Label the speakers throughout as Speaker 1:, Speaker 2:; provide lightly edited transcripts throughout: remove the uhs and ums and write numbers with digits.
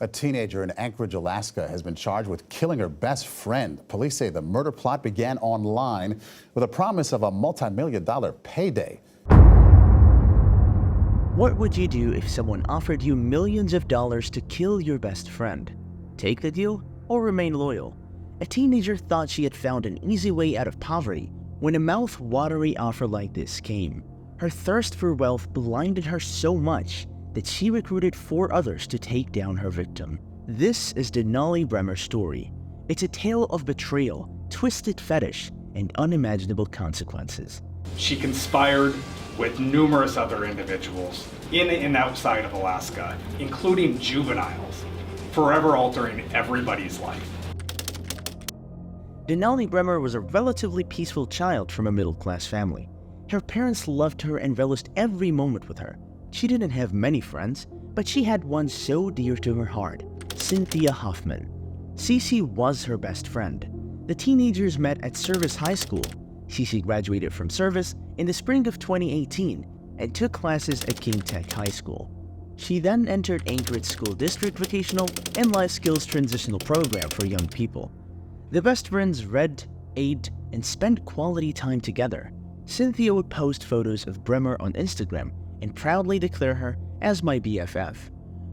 Speaker 1: A teenager in Anchorage, Alaska, has been charged with killing her best friend. Police say the murder plot began online with a promise of a multi-million-dollar payday.
Speaker 2: What would you do if someone offered you millions of dollars to kill your best friend? Take the deal or remain loyal? A teenager thought she had found an easy way out of poverty when a mouth-watery offer like this came. Her thirst for wealth blinded her so much that she recruited 4 others to take down her victim. This is Denali Brehmer's story. It's a tale of betrayal, twisted fetish, and unimaginable consequences.
Speaker 3: She conspired with numerous other individuals in and outside of Alaska, including juveniles, forever altering everybody's life.
Speaker 2: Denali Brehmer was a relatively peaceful child from a middle-class family. Her parents loved her and relished every moment with her. She didn't have many friends, but she had one so dear to her heart, Cynthia Hoffman. Ceecee was her best friend. The teenagers met at Service High School. Ceecee graduated from Service in the spring of 2018 and took classes at King Tech High School. She then entered Anchorage School District Vocational and Life Skills Transitional Program for young people. The best friends read, ate, and spent quality time together. Cynthia would post photos of Brehmer on Instagram and proudly declare her as my BFF.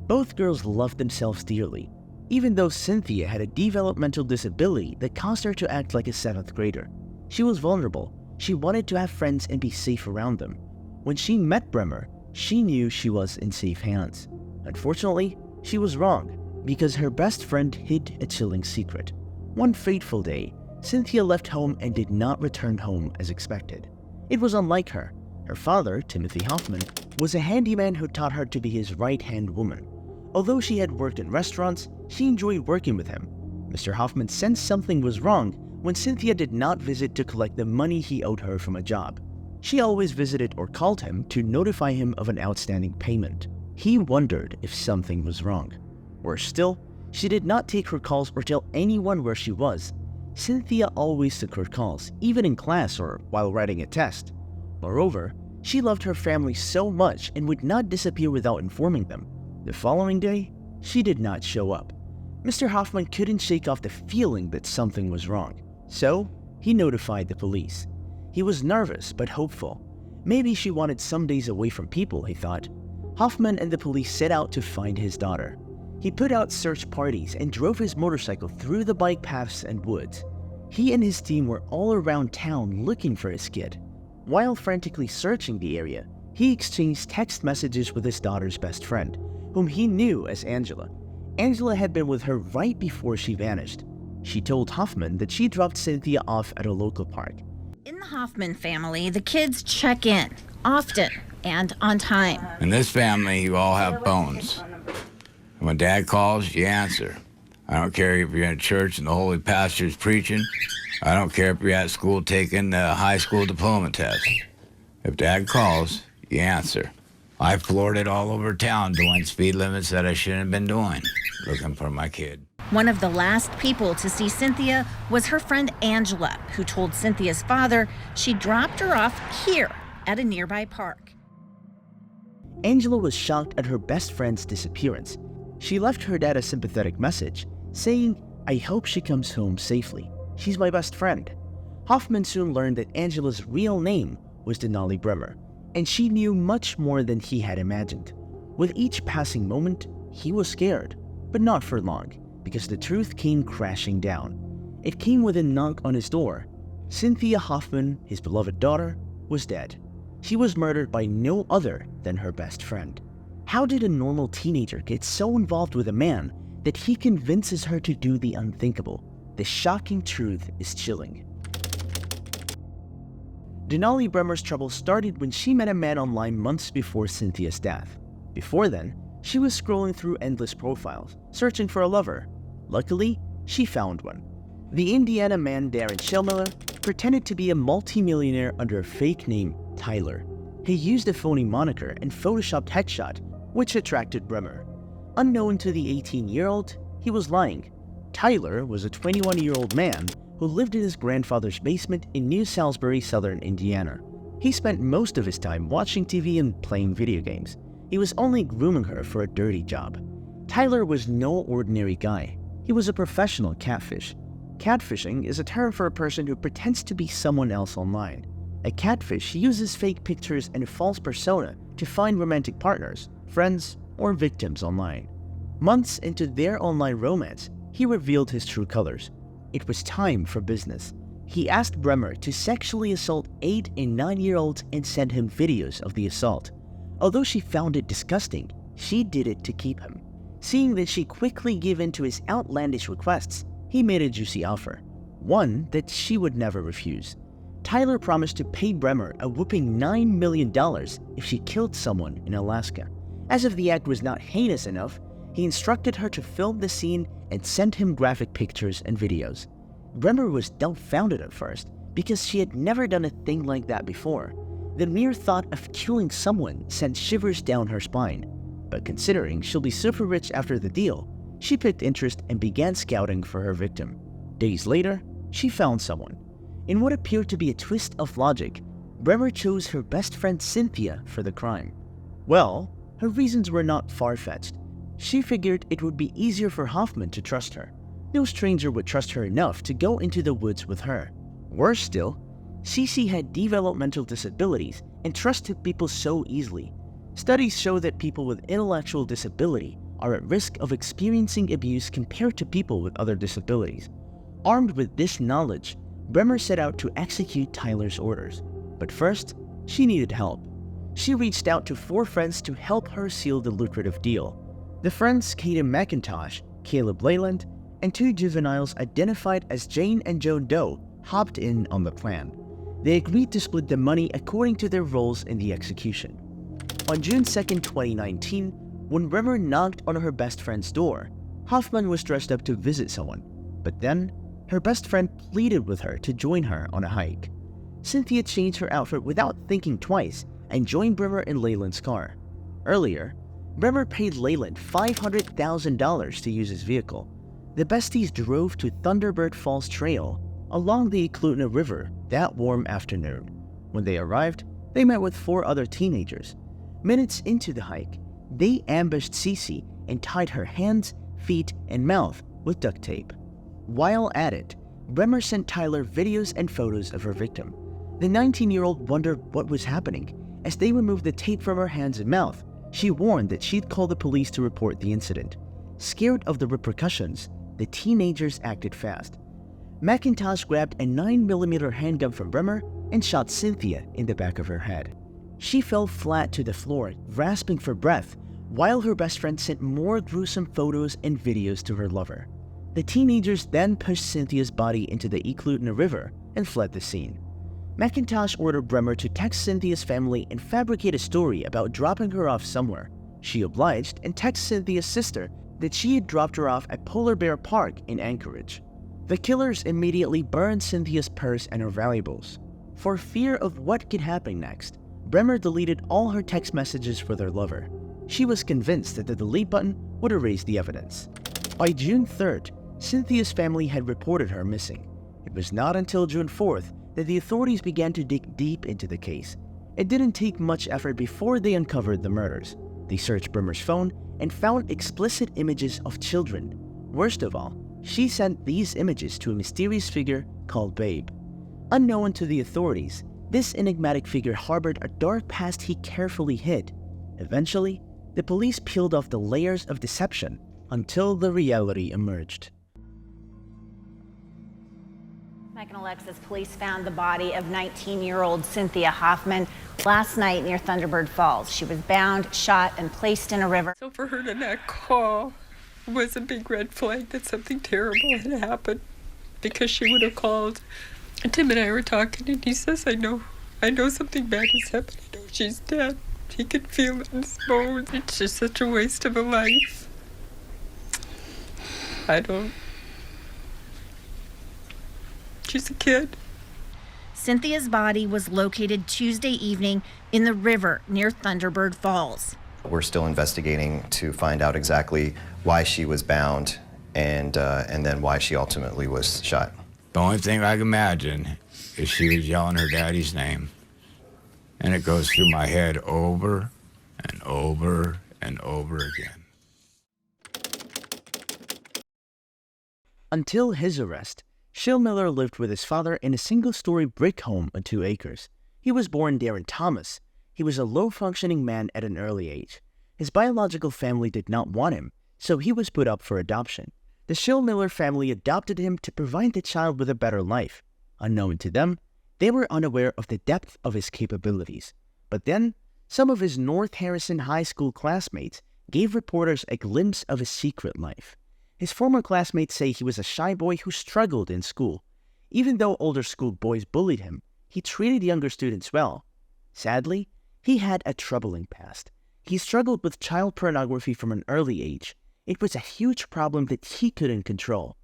Speaker 2: Both girls loved themselves dearly, even though Cynthia had a developmental disability that caused her to act like a 7th grader. She was vulnerable. She wanted to have friends and be safe around them. When she met Brehmer, she knew she was in safe hands. Unfortunately, she was wrong, because her best friend hid a chilling secret. One fateful day, Cynthia left home and did not return home as expected. It was unlike her. Her father, Timothy Hoffman, was a handyman who taught her to be his right-hand woman. Although she had worked in restaurants, she enjoyed working with him. Mr. Hoffman sensed something was wrong when Cynthia did not visit to collect the money he owed her from a job. She always visited or called him to notify him of an outstanding payment. He wondered if something was wrong. Worse still, she did not take her calls or tell anyone where she was. Cynthia always took her calls, even in class or while writing a test. Moreover, she loved her family so much and would not disappear without informing them. The following day, she did not show up. Mr. Hoffman couldn't shake off the feeling that something was wrong, so he notified the police. He was nervous but hopeful. Maybe she wanted some days away from people, he thought. Hoffman and the police set out to find his daughter. He put out search parties and drove his motorcycle through the bike paths and woods. He and his team were all around town looking for his kid. While frantically searching the area, he exchanged text messages with his daughter's best friend, whom he knew as Angela. Angela had been with her right before she vanished. She told Hoffman that she dropped Cynthia off at a local park.
Speaker 4: In the Hoffman family, the kids check in often and on time.
Speaker 5: In this family, you all have phones. When Dad calls, you answer. I don't care if you're in church and the holy pastor's preaching. I don't care if you're at school taking the high school diploma test. If Dad calls, you answer. I floored it all over town doing speed limits that I shouldn't have been doing, looking for my kid.
Speaker 4: One of the last people to see Cynthia was her friend Angela, who told Cynthia's father she dropped her off here at a nearby park.
Speaker 2: Angela was shocked at her best friend's disappearance. She left her dad a sympathetic message, saying, "I hope she comes home safely. She's my best friend." Hoffman soon learned that Angela's real name was Denali Brehmer, and she knew much more than he had imagined. With each passing moment, he was scared, but not for long, because the truth came crashing down. It came with a knock on his door. Cynthia Hoffman, his beloved daughter, was dead. She was murdered by no other than her best friend. How did a normal teenager get so involved with a man that he convinces her to do the unthinkable? The shocking truth is chilling. Denali Brehmer's trouble started when she met a man online months before Cynthia's death. Before then, she was scrolling through endless profiles, searching for a lover. Luckily, she found one. The Indiana man Darren Shellmiller pretended to be a multimillionaire under a fake name, Tyler. He used a phony moniker and photoshopped headshot, which attracted Brehmer. Unknown to the 18-year-old, he was lying. Tyler was a 21-year-old man who lived in his grandfather's basement in New Salisbury, southern Indiana. He spent most of his time watching TV and playing video games. He was only grooming her for a dirty job. Tyler was no ordinary guy. He was a professional catfish. Catfishing is a term for a person who pretends to be someone else online. A catfish uses fake pictures and a false persona to find romantic partners, friends, or victims online. Months into their online romance, he revealed his true colors. It was time for business. He asked Brehmer to sexually assault 8 and 9-year-olds and send him videos of the assault. Although she found it disgusting, she did it to keep him. Seeing that she quickly gave in to his outlandish requests, he made a juicy offer, one that she would never refuse. Tyler promised to pay Brehmer a whopping $9 million if she killed someone in Alaska. As if the act was not heinous enough, he instructed her to film the scene and send him graphic pictures and videos. Brehmer was dumbfounded at first because she had never done a thing like that before. The mere thought of killing someone sent shivers down her spine. But considering she'll be super rich after the deal, she picked interest and began scouting for her victim. Days later, she found someone. In what appeared to be a twist of logic, Brehmer chose her best friend Cynthia for the crime. Well, her reasons were not far-fetched. She figured it would be easier for Hoffman to trust her. No stranger would trust her enough to go into the woods with her. Worse still, Ceecee had developmental disabilities and trusted people so easily. Studies show that people with intellectual disability are at risk of experiencing abuse compared to people with other disabilities. Armed with this knowledge, Brehmer set out to execute Tyler's orders. But first, she needed help. She reached out to 4 friends to help her seal the lucrative deal. The friends Katie McIntosh, Caleb Leyland, and 2 juveniles identified as Jane and Joan Doe hopped in on the plan. They agreed to split the money according to their roles in the execution. On June 2, 2019, when Brehmer knocked on her best friend's door, Hoffman was dressed up to visit someone. But then, her best friend pleaded with her to join her on a hike. Cynthia changed her outfit without thinking twice and joined Brehmer in Leyland's car. Earlier, Brehmer paid Leyland $500,000 to use his vehicle. The besties drove to Thunderbird Falls Trail along the Eklutna River that warm afternoon. When they arrived, they met with 4 other teenagers. Minutes into the hike, they ambushed Ceecee and tied her hands, feet, and mouth with duct tape. While at it, Brehmer sent Tyler videos and photos of her victim. The 19-year-old wondered what was happening. As they removed the tape from her hands and mouth, she warned that she'd call the police to report the incident. Scared of the repercussions, the teenagers acted fast. McIntosh grabbed a 9mm handgun from Brehmer and shot Cynthia in the back of her head. She fell flat to the floor, grasping for breath, while her best friend sent more gruesome photos and videos to her lover. The teenagers then pushed Cynthia's body into the Eklutna River and fled the scene. McIntosh ordered Brehmer to text Cynthia's family and fabricate a story about dropping her off somewhere. She obliged and texted Cynthia's sister that she had dropped her off at Polar Bear Park in Anchorage. The killers immediately burned Cynthia's purse and her valuables. For fear of what could happen next, Brehmer deleted all her text messages with her lover. She was convinced that the delete button would erase the evidence. By June 3rd, Cynthia's family had reported her missing. It was not until June 4th that the authorities began to dig deep into the case. It didn't take much effort before they uncovered the murders. They searched Brehmer's phone and found explicit images of children. Worst of all, she sent these images to a mysterious figure called Babe. Unknown to the authorities, this enigmatic figure harbored a dark past he carefully hid. Eventually, the police peeled off the layers of deception until the reality emerged.
Speaker 4: Mike and Alexis, police found the body of 19-year-old Cynthia Hoffman last night near Thunderbird Falls. She was bound, shot, and placed in a river.
Speaker 6: So for her to not call was a big red flag that something terrible had happened, because she would have called. And Tim and I were talking, and he says, I know something bad has happened. I know she's dead. He can feel it in his bones. It's just such a waste of a life. She's a kid.
Speaker 4: Cynthia's body was located Tuesday evening in the river near Thunderbird Falls.
Speaker 7: We're still investigating to find out exactly why she was bound and then why she ultimately was shot.
Speaker 5: The only thing I can imagine is she was yelling her daddy's name. And it goes through my head over and over and over again.
Speaker 2: Until his arrest, Schillmiller lived with his father in a single-story brick home on 2 acres. He was born Darren Thomas. He was a low-functioning man at an early age. His biological family did not want him, so he was put up for adoption. The Schillmiller family adopted him to provide the child with a better life. Unknown to them, they were unaware of the depth of his capabilities. But then, some of his North Harrison High School classmates gave reporters a glimpse of his secret life. His former classmates say he was a shy boy who struggled in school. Even though older school boys bullied him, he treated younger students well. Sadly, he had a troubling past. He struggled with child pornography from an early age. It was a huge problem that he couldn't control.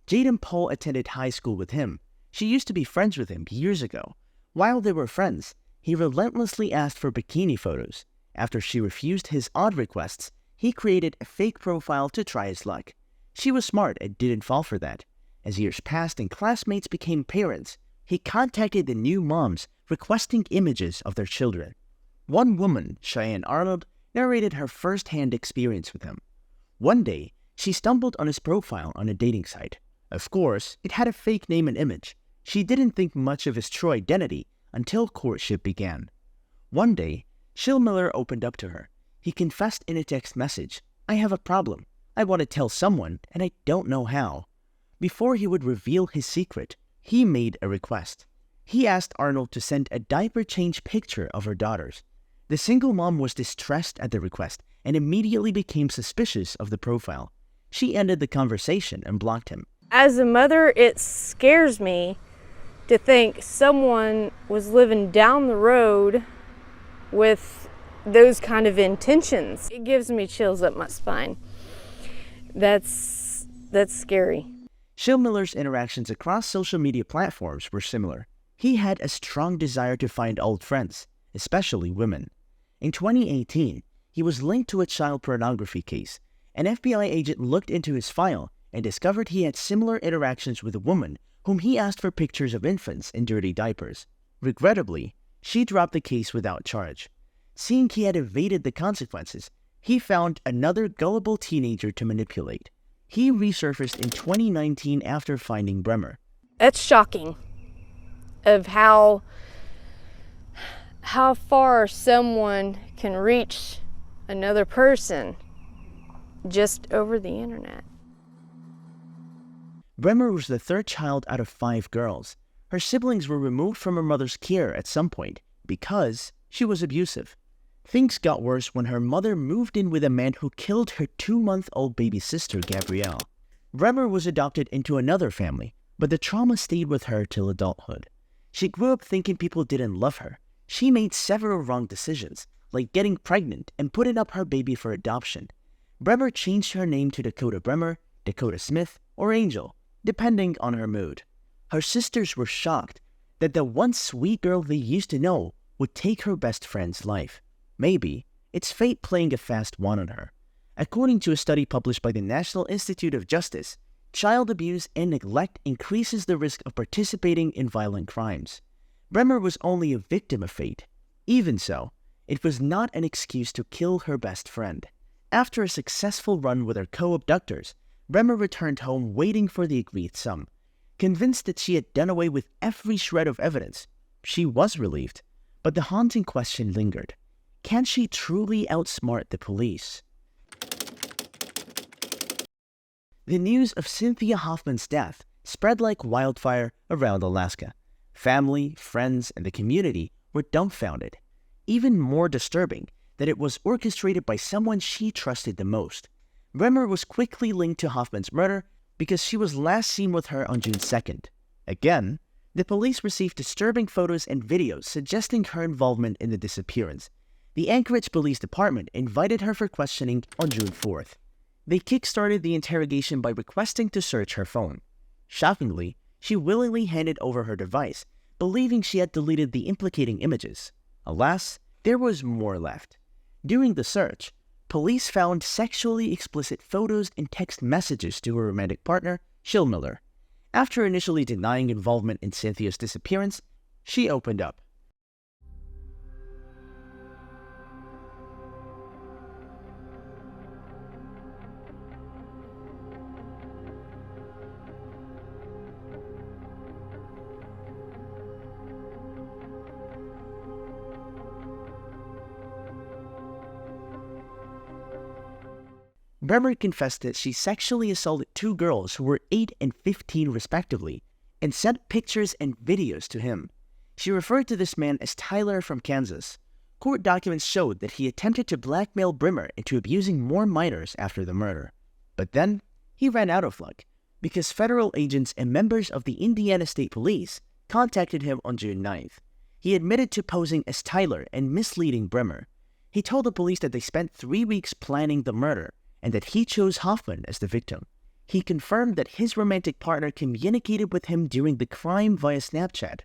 Speaker 2: Jaden Paul attended high school with him. She used to be friends with him years ago. While they were friends, he relentlessly asked for bikini photos. After she refused his odd requests, he created a fake profile to try his luck. She was smart and didn't fall for that. As years passed and classmates became parents, he contacted the new moms requesting images of their children. One woman, Cheyenne Arnold, narrated her first-hand experience with him. One day, she stumbled on his profile on a dating site. Of course, it had a fake name and image. She didn't think much of his true identity until courtship began. One day, Schillmiller opened up to her. He confessed in a text message, "I have a problem. I want to tell someone, and I don't know how." Before he would reveal his secret, he made a request. He asked Arnold to send a diaper change picture of her daughters. The single mom was distressed at the request and immediately became suspicious of the profile. She ended the conversation and blocked him.
Speaker 8: As a mother, it scares me to think someone was living down the road with those kind of intentions. It gives me chills up my spine. That's scary.
Speaker 2: Schillmiller's interactions across social media platforms were similar. He had a strong desire to find old friends, especially women. In 2018, he was linked to a child pornography case. An FBI agent looked into his file and discovered he had similar interactions with a woman whom he asked for pictures of infants in dirty diapers. Regrettably, she dropped the case without charge. Seeing he had evaded the consequences, he found another gullible teenager to manipulate. He resurfaced in 2019 after finding Brehmer.
Speaker 8: That's shocking of how far someone can reach another person just over the internet.
Speaker 2: Brehmer was the third child out of 5 girls. Her siblings were removed from her mother's care at some point because she was abusive. Things got worse when her mother moved in with a man who killed her 2-month-old baby sister, Gabrielle. Brehmer was adopted into another family, but the trauma stayed with her till adulthood. She grew up thinking people didn't love her. She made several wrong decisions, like getting pregnant and putting up her baby for adoption. Brehmer changed her name to Dakota Brehmer, Dakota Smith, or Angel, depending on her mood. Her sisters were shocked that the once sweet girl they used to know would take her best friend's life. Maybe it's fate playing a fast one on her. According to a study published by the National Institute of Justice, child abuse and neglect increases the risk of participating in violent crimes. Brehmer was only a victim of fate. Even so, it was not an excuse to kill her best friend. After a successful run with her co-abductors, Brehmer returned home waiting for the agreed sum. Convinced that she had done away with every shred of evidence, she was relieved. But the haunting question lingered. Can she truly outsmart the police? The news of Cynthia Hoffman's death spread like wildfire around Alaska. Family, friends, and the community were dumbfounded. Even more disturbing, that it was orchestrated by someone she trusted the most. Brehmer was quickly linked to Hoffman's murder because she was last seen with her on June 2nd. Again, the police received disturbing photos and videos suggesting her involvement in the disappearance. The Anchorage Police Department invited her for questioning on June 4th. They kick-started the interrogation by requesting to search her phone. Shockingly, she willingly handed over her device, believing she had deleted the implicating images. Alas, there was more left. During the search, police found sexually explicit photos and text messages to her romantic partner, Schillmiller. After initially denying involvement in Cynthia's disappearance, she opened up. Brehmer confessed that she sexually assaulted two girls who were 8 and 15 respectively, and sent pictures and videos to him. She referred to this man as Tyler from Kansas. Court documents showed that he attempted to blackmail Brehmer into abusing more minors after the murder. But then, he ran out of luck, because federal agents and members of the Indiana State Police contacted him on June 9th. He admitted to posing as Tyler and misleading Brehmer. He told the police that they spent 3 weeks planning the murder, and that he chose Hoffman as the victim. He confirmed that his romantic partner communicated with him during the crime via Snapchat,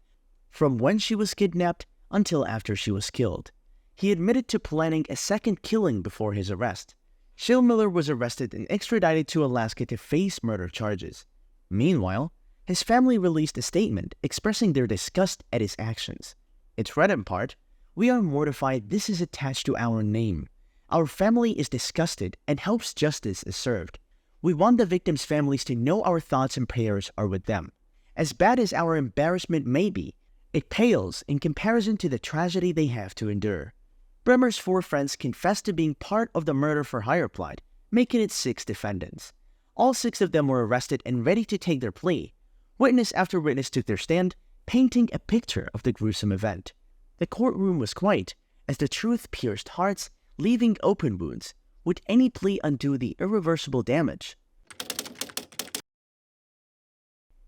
Speaker 2: from when she was kidnapped until after she was killed. He admitted to planning a second killing before his arrest. Shillmiller was arrested and extradited to Alaska to face murder charges. Meanwhile, his family released a statement expressing their disgust at his actions. It read in part, "We are mortified this is attached to our name. Our family is disgusted and hopes justice is served. We want the victims' families to know our thoughts and prayers are with them. As bad as our embarrassment may be, it pales in comparison to the tragedy they have to endure." Brehmer's 4 friends confessed to being part of the murder-for-hire plot, making it 6 defendants. All 6 of them were arrested and ready to take their plea. Witness after witness took their stand, painting a picture of the gruesome event. The courtroom was quiet, as the truth pierced hearts, leaving open wounds. Would any plea undo the irreversible damage?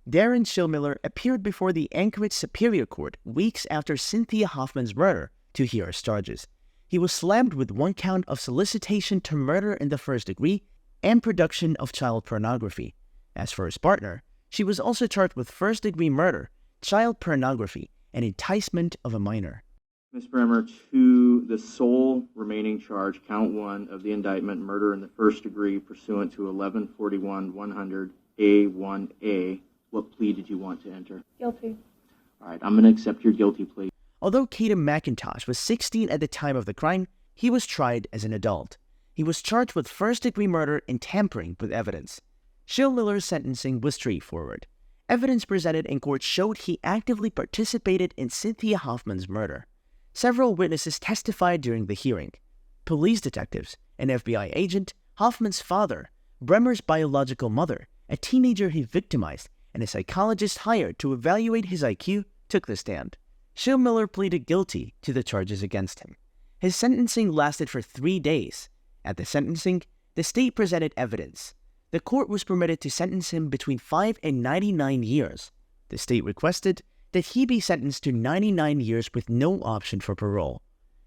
Speaker 2: Darren Shillmiller appeared before the Anchorage Superior Court weeks after Cynthia Hoffman's murder to hear his charges. He was slammed with 1 count of solicitation to murder in the first degree and production of child pornography. As for his partner, she was also charged with first-degree murder, child pornography, and enticement of a minor.
Speaker 9: Ms. Brehmer, to the sole remaining charge, count 1 of the indictment, murder in the first degree pursuant to 1141-100A1A, what plea did you want to enter?
Speaker 8: Guilty.
Speaker 9: All right, I'm going to accept your guilty plea.
Speaker 2: Although Caden McIntosh was 16 at the time of the crime, he was tried as an adult. He was charged with first-degree murder and tampering with evidence. Shillmiller's sentencing was straightforward. Evidence presented in court showed he actively participated in Cynthia Hoffman's murder. Several witnesses testified during the hearing. Police detectives, an FBI agent, Hoffman's father, Brehmer's biological mother, a teenager he victimized, and a psychologist hired to evaluate his IQ took the stand. Shillmiller pleaded guilty to the charges against him. His sentencing lasted for 3 days. At the sentencing, the state presented evidence. The court was permitted to sentence him between 5 and 99 years. The state requested that he be sentenced to 99 years with no option for parole.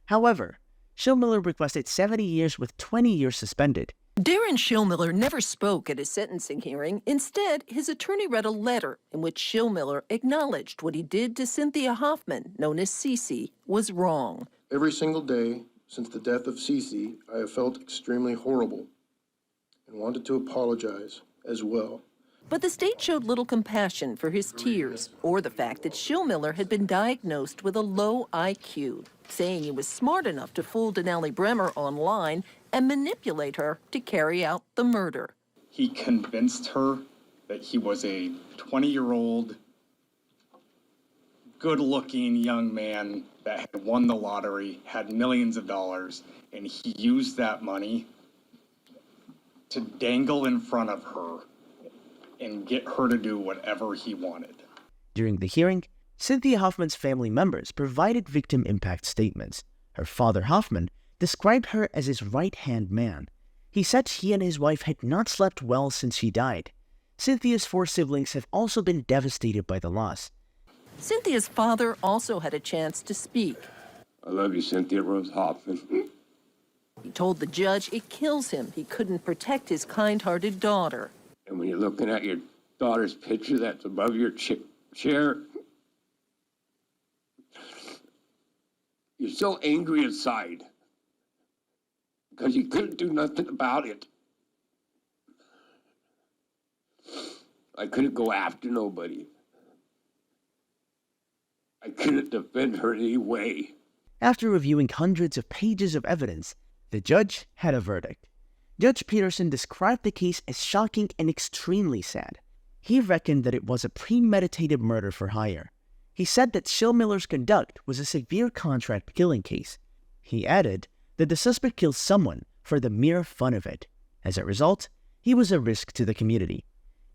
Speaker 2: However, Shillmiller requested 70 years with 20 years suspended.
Speaker 10: Darren Shillmiller never spoke at his sentencing hearing. Instead, his attorney read a letter in which Shillmiller acknowledged what he did to Cynthia Hoffman, known as Ceecee, was wrong.
Speaker 11: Every single day since the death of Ceecee, I have felt extremely horrible and wanted to apologize as well.
Speaker 10: But the state showed little compassion for his tears or the fact that Shillmiller had been diagnosed with a low IQ, saying he was smart enough to fool Denali Brehmer online and manipulate her to carry out the murder.
Speaker 3: He convinced her that he was a 20-year-old, good-looking young man that had won the lottery, had millions of dollars, and he used that money to dangle in front of her and get her to do whatever he wanted.
Speaker 2: During the hearing, Cynthia Hoffman's family members provided victim impact statements. Her father, Hoffman, described her as his right-hand man. He said he and his wife had not slept well since she died. Cynthia's 4 siblings have also been devastated by the loss.
Speaker 10: Cynthia's father also had a chance to speak.
Speaker 12: I love you, Cynthia Rose Hoffman.
Speaker 10: He told the judge it kills him he couldn't protect his kind-hearted daughter.
Speaker 12: And when you're looking at your daughter's picture that's above your chair, you're so angry inside because you couldn't do nothing about it. I couldn't go after nobody. I couldn't defend her in any way.
Speaker 2: After reviewing hundreds of pages of evidence, the judge had a verdict. Judge Peterson described the case as shocking and extremely sad. He reckoned that it was a premeditated murder for hire. He said that Shillmiller's conduct was a severe contract killing case. He added that the suspect killed someone for the mere fun of it. As a result, he was a risk to the community.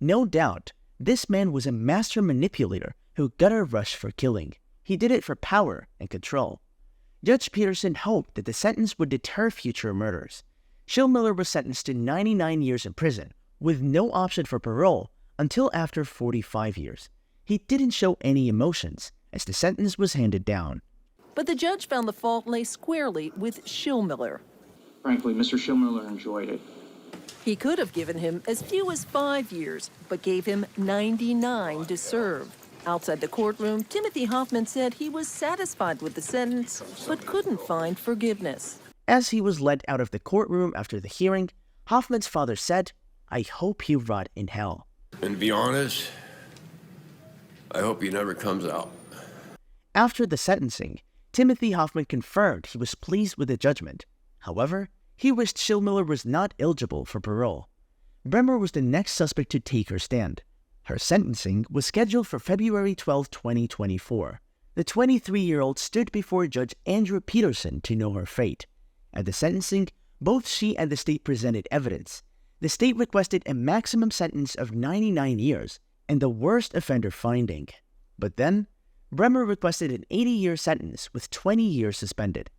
Speaker 2: No doubt, this man was a master manipulator who got a rush for killing. He did it for power and control. Judge Peterson hoped that the sentence would deter future murders. Schillmiller was sentenced to 99 years in prison, with no option for parole until after 45 years. He didn't show any emotions as the sentence was handed down.
Speaker 10: But the judge found the fault lay squarely with Schillmiller.
Speaker 9: Frankly, Mr. Schillmiller enjoyed it.
Speaker 10: He could have given him as few as 5 years, but gave him 99 to serve. Outside the courtroom, Timothy Hoffman said he was satisfied with the sentence, but couldn't find forgiveness.
Speaker 2: As he was led out of the courtroom after the hearing, Hoffman's father said, "I hope he rot in hell."
Speaker 12: And to be honest, I hope he never comes out.
Speaker 2: After the sentencing, Timothy Hoffman confirmed he was pleased with the judgment. However, he wished Schillmiller was not eligible for parole. Brehmer was the next suspect to take her stand. Her sentencing was scheduled for February 12, 2024. The 23-year-old stood before Judge Andrew Peterson to know her fate. At the sentencing, both she and the state presented evidence. The state requested a maximum sentence of 99 years and the worst offender finding. But then, Brehmer requested an 80-year sentence with 20 years suspended.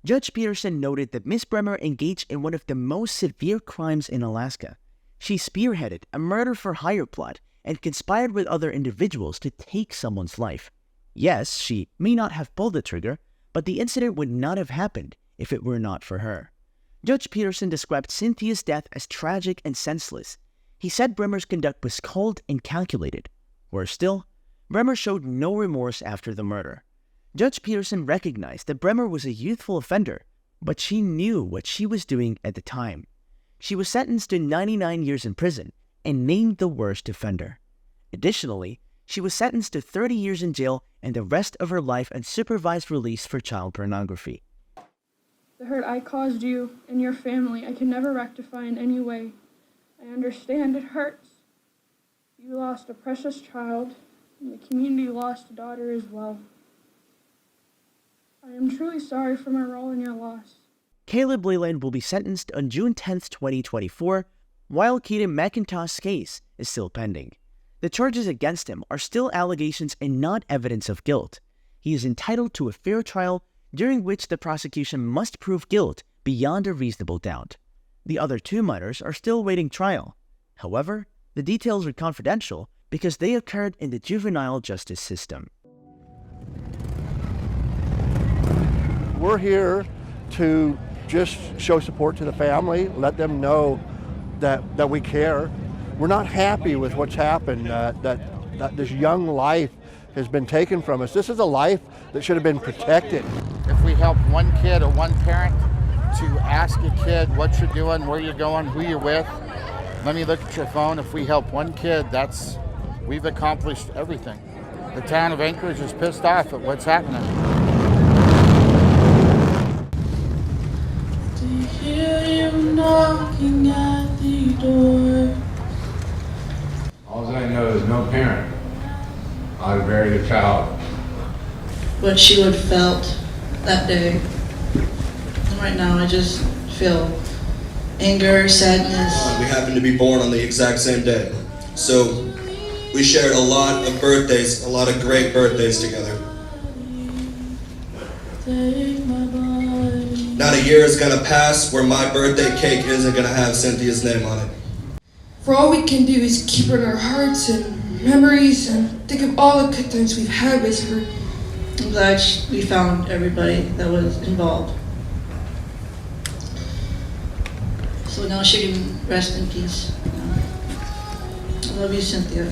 Speaker 2: Judge Peterson noted that Ms. Brehmer engaged in one of the most severe crimes in Alaska. She spearheaded a murder-for-hire plot and conspired with other individuals to take someone's life. Yes, she may not have pulled the trigger, but the incident would not have happened if it were not for her. Judge Peterson described Cynthia's death as tragic and senseless. He said Brehmer's conduct was cold and calculated. Worse still, Brehmer showed no remorse after the murder. Judge Peterson recognized that Brehmer was a youthful offender, but she knew what she was doing at the time. She was sentenced to 99 years in prison and named the worst offender. Additionally, she was sentenced to 30 years in jail and the rest of her life on supervised release for child pornography.
Speaker 13: The hurt I caused you and your family I can never rectify in any way. I understand it hurts. You lost a precious child, and the community lost a daughter as well. I am truly sorry for my role in your loss.
Speaker 2: Caleb Leland will be sentenced on June 10, 2024, while Keaton McIntosh's case is still pending. The charges against him are still allegations and not evidence of guilt. He is entitled to a fair trial during which the prosecution must prove guilt beyond a reasonable doubt. The other two minors are still waiting trial. However, the details are confidential because they occurred in the juvenile justice system.
Speaker 14: We're here to just show support to the family, let them know that we care. We're not happy with what's happened, that this young life has been taken from us. This is a life that should have been protected.
Speaker 15: If we help one kid or one parent to ask a kid what you're doing, where you're going, who you're with, let me look at your phone. If we help one kid, we've accomplished everything. The town of Anchorage is pissed off at what's happening.
Speaker 13: To hear you knocking at the door.
Speaker 5: All I know is no parent ought to bury the child.
Speaker 16: What she would have felt that day. And right now I just feel anger, sadness.
Speaker 17: We happened to be born on the exact same day. So we shared a lot of birthdays, a lot of great birthdays together. Not a year is gonna pass where my birthday cake isn't gonna have Cynthia's name on it.
Speaker 13: For all we can do is keep her in our hearts and memories and think of all the good times we've had with her.
Speaker 16: I'm glad we found everybody that was involved. So now she can rest in peace. I love you, Cynthia.